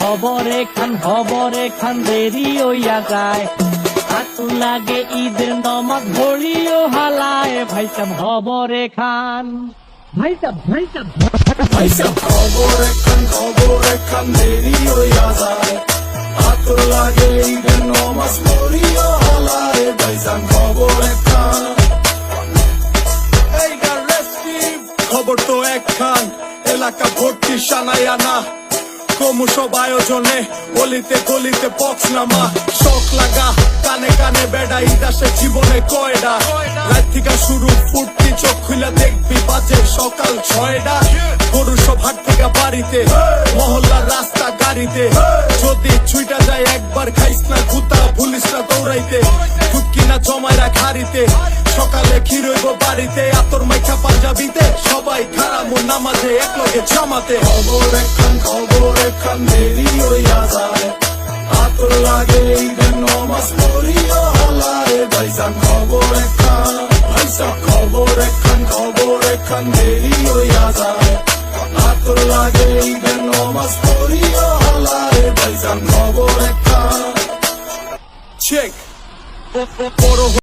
খবরে খান দেরি হইয়া যায়। হাতু লাগে ঈদের নমাজ ভরিও হালায়, ভাই সাব খবরে খান, ভাই সাব খবরে খান দেরি হইয়া যায়। হাতু লাগে ঈদের নমাজ পড়িও হালায়, ভাইজান খবরে খান। খবর তো একখান, এলাকা ভর্তি সানায় আনা, ক্রমশ আয়োজনে গলিতে গলিতে পক্স নামা। শখ লাগা কানে কানে বেড়া, ঈদ আসে জীবনে কয়ডা। রাত থেকে শুরু ফুর্তি, চোখ খুলে দেখবি বাজে সকাল 6টা। গরু সব হাট থেকে বাড়িতে, মহল্লার রাস্তা গাড়িতে। যদি ছুইটা যায় একবার খাইস না গুতা, ভুলিস না দৌড়াইতে। ঢুকি না জমাইরা খাড়িতে, সকালে ক্ষীর হইব বাড়িতে। আতর মাইখা পাঞ্জাবিতে, সবাই খারাপ নামাজে একলগে জামাতে। খবর একখান দেরি হইয়া যায়। আতর লাগে ঈদের নমাজ পড়িও হালায়, ভাইজান খবর একখান। খবর একখান দেরি হইয়া যায়। আতর লাগে ঈদের নমাজ পড়িও হালায়, ভাইজান খবর একখান। চেক